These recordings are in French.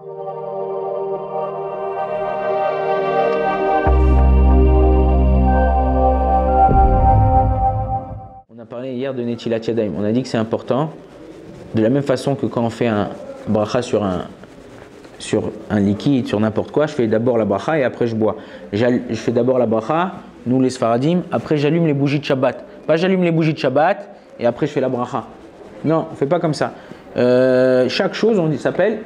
On a parlé hier de Netilat Yadayim. On a dit que c'est important. De la même façon que quand on fait un bracha sur un liquide, sur n'importe quoi, je fais d'abord la bracha et après je bois. Je fais d'abord la bracha, nous les Sfaradim, après j'allume les bougies de Shabbat. Pas j'allume les bougies de Shabbat et après je fais la bracha. Non, on ne fait pas comme ça. Chaque chose, on s'appelle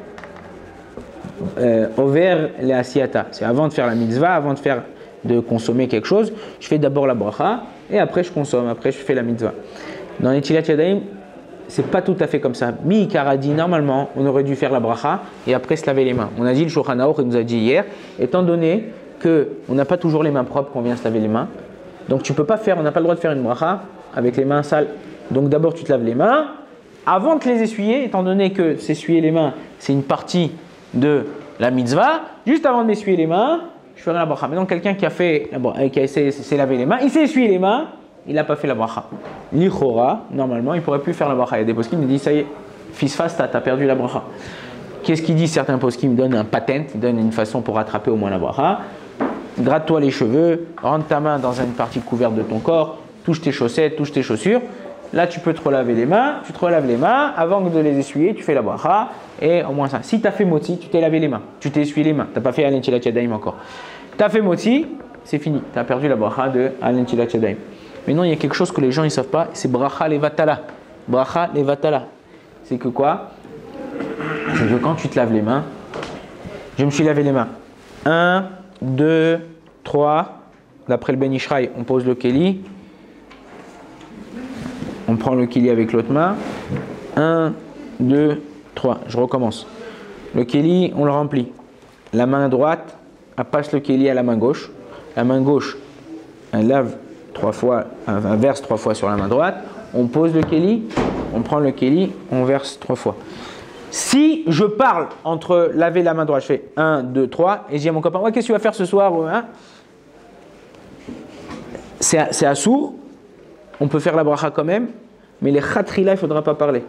Over le Asiyata. C'est avant de faire la mitzvah, avant de consommer quelque chose, je fais d'abord la bracha et après je consomme, après je fais la mitzvah. Dans les Netilat Yadayim, c'est pas tout à fait comme ça. Mi-Ikar a dit normalement, on aurait dû faire la bracha et après se laver les mains. On a dit le Shulchan Aruch, il nous a dit hier, étant donné qu'on n'a pas toujours les mains propres quand on vient se laver les mains, donc tu peux pas faire, on n'a pas le droit de faire une bracha avec les mains sales. Donc d'abord tu te laves les mains avant de les essuyer, étant donné que s'essuyer les mains, c'est une partie de la mitzvah. Juste avant de m'essuyer les mains, je ferai la bracha. Maintenant quelqu'un qui s'est lavé les mains, il s'est essuyé les mains, il n'a pas fait la bracha. L'Ichora, normalement, il ne pourrait plus faire la bracha. Il y a des poskim qui disent, ça y est, fils fast, tu as perdu la bracha. Qu'est-ce qu'ils disent certains poskim? Ils donnent un patent, ils donnent une façon pour rattraper au moins la bracha. Gratte-toi les cheveux, rentre ta main dans une partie couverte de ton corps, touche tes chaussettes, touche tes chaussures. Là, tu peux te relaver les mains, tu te relaves les mains, avant de les essuyer, tu fais la bracha, et au moins ça. Si tu as fait moti, tu t'es lavé les mains, tu t'es essuyé les mains, tu n'as pas fait Netilat Yadayim encore. Tu as fait moti, c'est fini, tu as perdu la bracha de Netilat Yadayim. Maintenant, il y a quelque chose que les gens ne savent pas, c'est bracha levatala. Bracha levatala. C'est que quoi? C'est que quand tu te laves les mains, je me suis lavé les mains. 1, 2, 3. D'après le Ben Ishraï, on pose le keli. On prend le keli avec l'autre main. 1, 2, 3. Je recommence. Le keli, on le remplit. La main droite, elle passe le keli à la main gauche. La main gauche, elle lave 3 fois, on verse 3 fois sur la main droite, on pose le keli, on prend le keli, on verse 3 fois. Si je parle entre laver la main droite, je fais 1, 2, 3, et je dis à mon copain, ouais, qu'est-ce que tu vas faire ce soir hein? C'est assourd, on peut faire la bracha quand même, mais les khatrila, il ne faudra pas parler.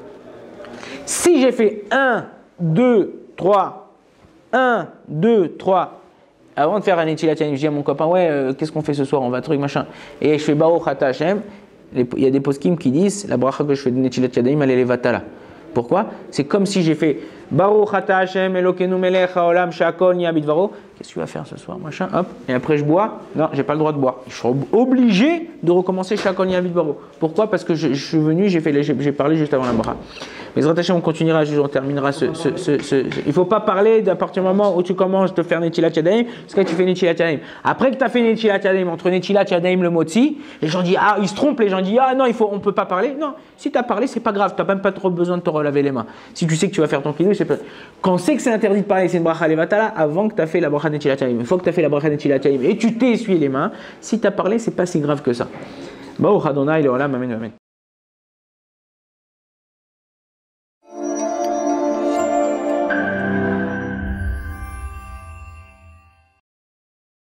Si j'ai fait 1, 2, 3, 1, 2, 3, avant de faire un Netilat Yadayim, je dis à mon copain, ouais, qu'est-ce qu'on fait ce soir? On va truc, machin. Et je fais Baruch Ata Hashem. Il y a des poskim qui disent, la bracha que je fais de Netilat Yadayim, elle est levatala. Pourquoi? C'est comme si j'ai fait Baruch Ata Hashem, Elokeinu melech haolam she'akol nהיה bidvaro. Qu'est-ce que tu vas faire ce soir? Machin, hop. Et après je bois? Non, j'ai pas le droit de boire. Je suis obligé de recommencer she'akol nהיה bidvaro. Pourquoi? Parce que je suis venu, j'ai parlé juste avant la bracha. Mais on continuera, on terminera il ne faut pas parler d'à partir du moment où tu commences de faire Netilat Yadayim, parce que tu fais Netilat Yadayim. Après que tu as fait Netilat Yadayim, entre Netilat Yadayim le moti, les gens disent, ah, ils se trompent, les gens disent, ah non, on ne peut pas parler. Non, si tu as parlé, c'est pas grave, tu n'as même pas trop besoin de te relaver les mains. Si tu sais que tu vas faire ton kiddush, c'est pas... Quand on sait que c'est interdit de parler, c'est une bracha levatala, avant que tu as fait la bracha Netilat Yadayim. Une fois que tu as fait la bracha Netilat Yadayim et tu t'es essuyé les mains, si tu as parlé, c'est pas si grave que ça. Baruch Adonai, Leolam, Amen, Amen.